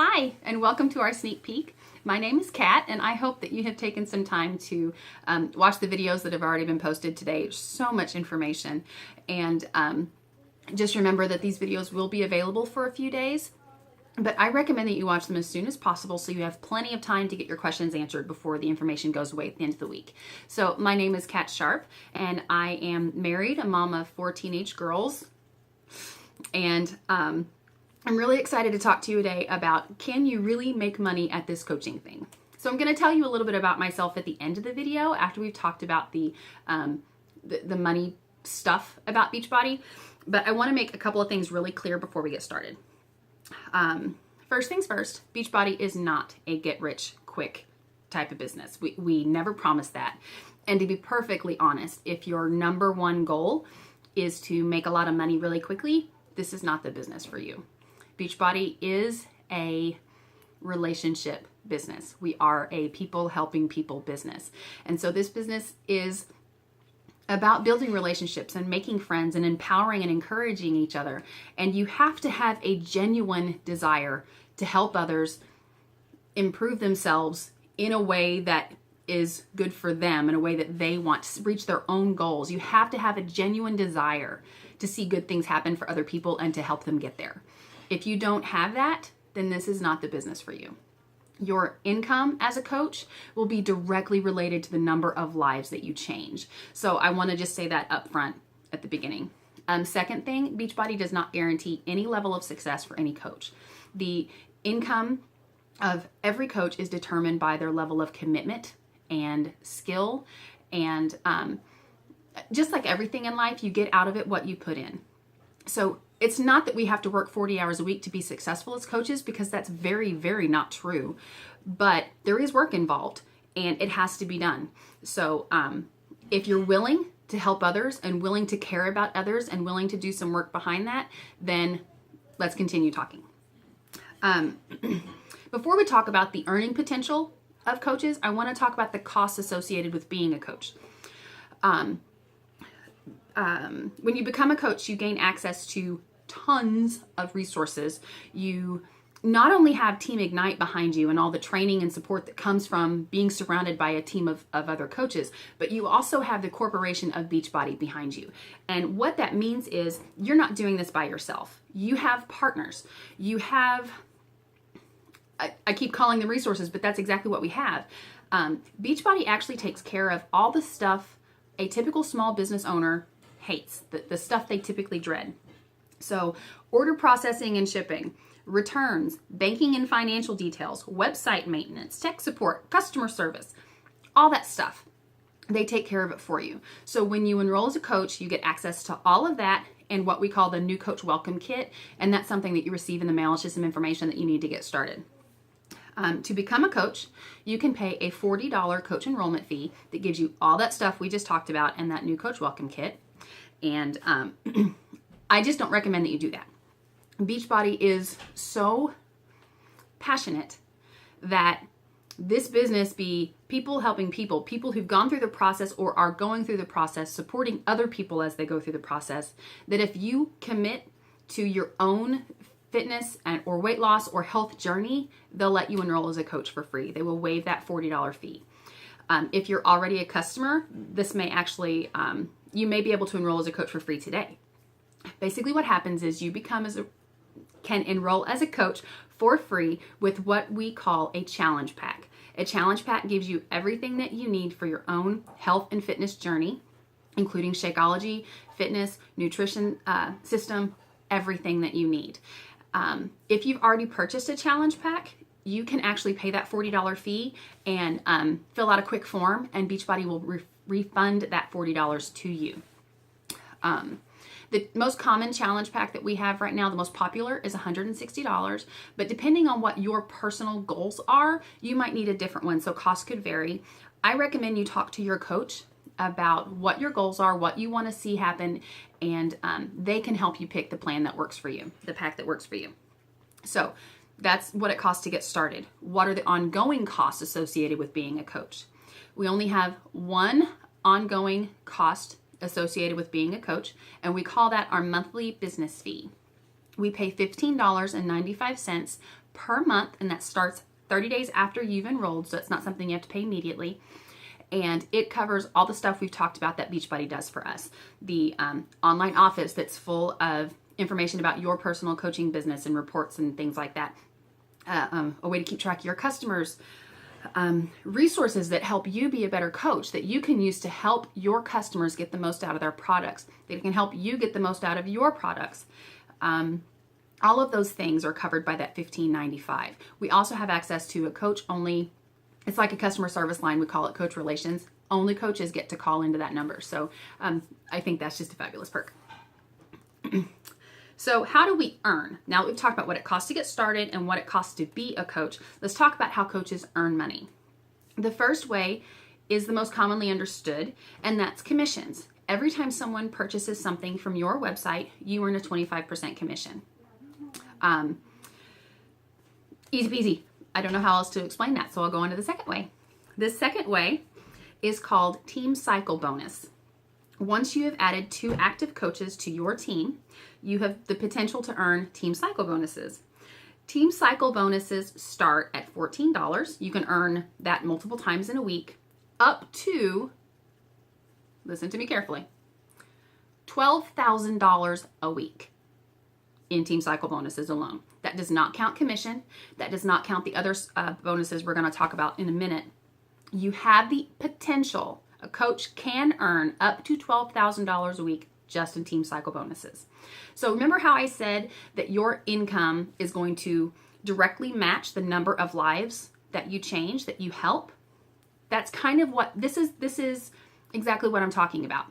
Hi, and welcome to our sneak peek. My name is Kat, and I hope that you have taken some time to watch the videos that have already been posted today. There's so much information, and just remember that these videos will be available for a few days, but I recommend that you watch them as soon as possible so you have plenty of time to get your questions answered before the information goes away at the end of the week. So my name is Kat Sharp, and I am married, a mom of 4 teenage girls, and I'm really excited to talk to you today about, can you really make money at this coaching thing? So I'm going to tell you a little bit about myself at the end of the video after we've talked about the money stuff about Beachbody, but I want to make a couple of things really clear before we get started. First things first, Beachbody is not a get-rich-quick type of business. We never promise that. And to be perfectly honest, if your number one goal is to make a lot of money really quickly, this is not the business for you. Beachbody is a relationship business. We are a people helping people business. And so this business is about building relationships and making friends and empowering and encouraging each other. And you have to have a genuine desire to help others improve themselves in a way that is good for them, in a way that they want to reach their own goals. You have to have a genuine desire to see good things happen for other people and to help them get there. If you don't have that, then this is not the business for you. Your income as a coach will be directly related to the number of lives that you change. So I want to just say that up front at the beginning. Second thing, Beachbody does not guarantee any level of success for any coach. The income of every coach is determined by their level of commitment and skill, and just like everything in life, you get out of it what you put in. So it's not that we have to work 40 hours a week to be successful as coaches, because that's very, very not true. But there is work involved and it has to be done. So if you're willing to help others and willing to care about others and willing to do some work behind that, then let's continue talking. Before we talk about the earning potential of coaches, I want to talk about the costs associated with being a coach. When you become a coach, you gain access to tons of resources. You not only have Team Ignite behind you and all the training and support that comes from being surrounded by a team of other coaches, but you also have the corporation of Beachbody behind you. And what that means is you're not doing this by yourself. You have partners. You have, I keep calling them resources, but that's exactly what we have. Beachbody actually takes care of all the stuff a typical small business owner hates, the stuff they typically dread. So order processing and shipping, returns, banking and financial details, website maintenance, tech support, customer service, all that stuff. They take care of it for you. So when you enroll as a coach, you get access to all of that and what we call the new coach welcome kit. And that's something that you receive in the mail. It's just some information that you need to get started. To become a coach, you can pay a $40 coach enrollment fee that gives you all that stuff we just talked about and that new coach welcome kit. And I just don't recommend that you do that. Beachbody is so passionate that this business be people helping people, people who've gone through the process or are going through the process, supporting other people as they go through the process, that if you commit to your own fitness or weight loss or health journey, they'll let you enroll as a coach for free. They will waive that $40 fee. If you're already a customer, this may actually, you may be able to enroll as a coach for free today. Basically what happens is you can enroll as a coach for free with what we call a challenge pack. A challenge pack gives you everything that you need for your own health and fitness journey, including Shakeology, fitness, nutrition system, everything that you need. If you've already purchased a challenge pack, you can actually pay that $40 fee and fill out a quick form, and Beachbody will refund that $40 to you. The most common challenge pack that we have right now, the most popular, is $160, but depending on what your personal goals are, you might need a different one, so cost could vary. I recommend you talk to your coach about what your goals are, what you want to see happen, and they can help you pick the plan that works for you, the pack that works for you. So that's what it costs to get started. What are the ongoing costs associated with being a coach? We only have one ongoing cost associated with being a coach, and we call that our monthly business fee. We pay $15.95 per month, and that starts 30 days after you've enrolled, so it's not something you have to pay immediately. And it covers all the stuff we've talked about that Beachbody does for us. The online office that's full of information about your personal coaching business and reports and things like that. A way to keep track of your customers. Resources that help you be a better coach that you can use to help your customers get the most out of their products. They can help you get the most out of your products. All of those things are covered by that $15.95. We also have access to a coach only. It's like a customer service line. We call it Coach Relations. Only coaches get to call into that number. So I think that's just a fabulous perk. So how do we earn? Now we've talked about what it costs to get started and what it costs to be a coach. Let's talk about how coaches earn money. The first way is the most commonly understood, and that's commissions. Every time someone purchases something from your website, you earn a 25% commission. Easy peasy. I don't know how else to explain that, so I'll go on to the second way. The second way is called Team Cycle Bonus. Once you have added 2 active coaches to your team, you have the potential to earn Team Cycle bonuses. Team Cycle bonuses start at $14. You can earn that multiple times in a week, up to, listen to me carefully, $12,000 a week in Team Cycle bonuses alone. That does not count commission. That does not count the other bonuses we're going to talk about in a minute. You have the potential, a coach can earn up to $12,000 a week just in Team Cycle bonuses. So remember how I said that your income is going to directly match the number of lives that you change, that you help? That's kind of what this is exactly what I'm talking about.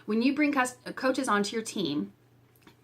When you bring coaches onto your team,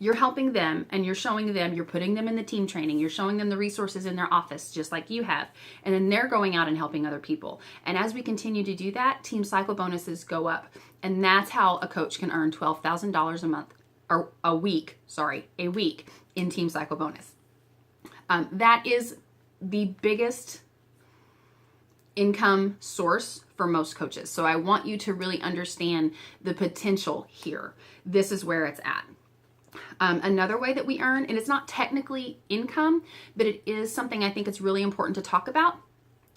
you're helping them and you're showing them, you're putting them in the team training, you're showing them the resources in their office just like you have, and then they're going out and helping other people. And as we continue to do that, Team Cycle bonuses go up, and that's how a coach can earn $12,000 a month, or a week in Team Cycle bonus. That is the biggest income source for most coaches. So I want you to really understand the potential here. This is where it's at. Another way that we earn, and it's not technically income, but it is something I think it's really important to talk about,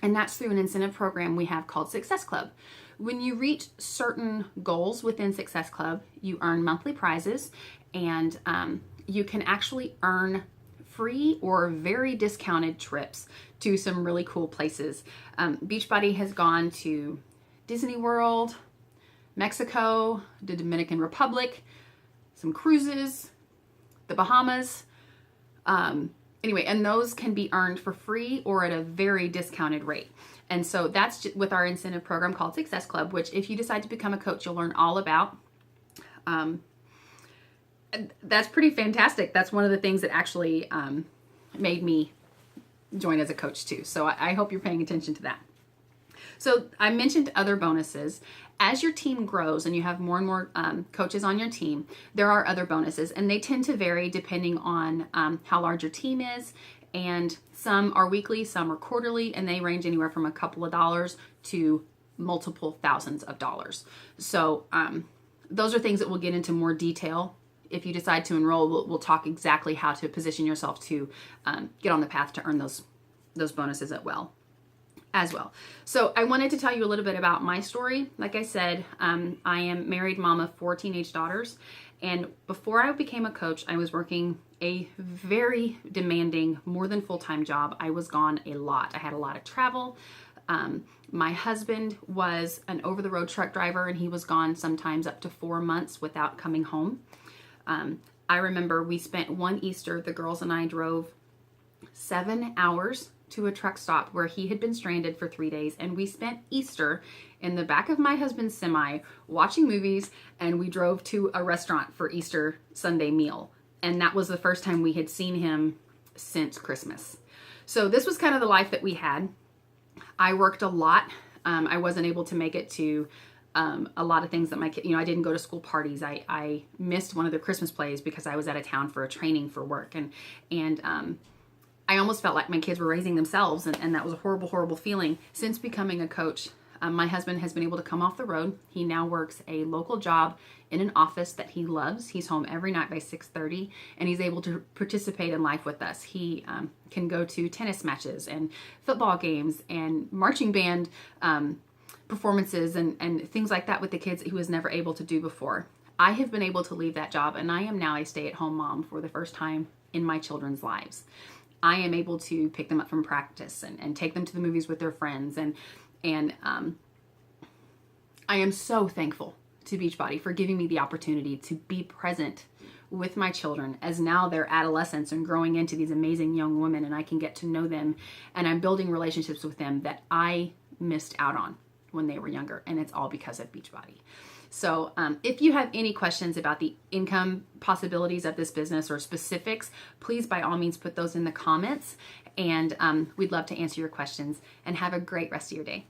and that's through an incentive program we have called Success Club. When you reach certain goals within Success Club, you earn monthly prizes, and you can actually earn free or very discounted trips to some really cool places. Beachbody has gone to Disney World, Mexico, the Dominican Republic, some cruises, the Bahamas. Anyway, and those can be earned for free or at a very discounted rate. And so that's with our incentive program called Success Club, which if you decide to become a coach, you'll learn all about. That's pretty fantastic. That's one of the things that actually made me join as a coach too. So I hope you're paying attention to that. So I mentioned other bonuses. As your team grows and you have more and more coaches on your team, there are other bonuses, and they tend to vary depending on how large your team is. And some are weekly, some are quarterly, and they range anywhere from a couple of dollars to multiple thousands of dollars. So those are things that we'll get into more detail. If you decide to enroll, we'll talk exactly how to position yourself to get on the path to earn those bonuses as well. So I wanted to tell you a little bit about my story. Like I said, I am married mom of 4 teenage daughters. And before I became a coach, I was working a very demanding, more than full-time job. I was gone a lot. I had a lot of travel. My husband was an over-the-road truck driver, and he was gone sometimes up to 4 months without coming home. I remember we spent one Easter, the girls and I drove 7 hours to a truck stop where he had been stranded for 3 days, and we spent Easter in the back of my husband's semi watching movies, and we drove to a restaurant for Easter Sunday meal, and that was the first time we had seen him since Christmas. So this was kind of the life that we had. I worked a lot. I wasn't able to make it to a lot of things that my kid, I didn't go to school parties. I missed one of the Christmas plays because I was out of town for a training for work, and I almost felt like my kids were raising themselves, and that was a horrible, horrible feeling. Since becoming a coach, My husband has been able to come off the road. He now works a local job in an office that he loves. He's home every night by 6:30, and he's able to participate in life with us. He can go to tennis matches and football games and marching band performances and things like that with the kids that he was never able to do before. I have been able to leave that job, and I am now a stay-at-home mom for the first time in my children's lives. I am able to pick them up from practice and take them to the movies with their friends. And I am so thankful to Beachbody for giving me the opportunity to be present with my children as now they're adolescents and growing into these amazing young women, and I can get to know them, and I'm building relationships with them that I missed out on when they were younger, and it's all because of Beachbody. So if you have any questions about the income possibilities of this business or specifics, please by all means put those in the comments, and we'd love to answer your questions. And have a great rest of your day.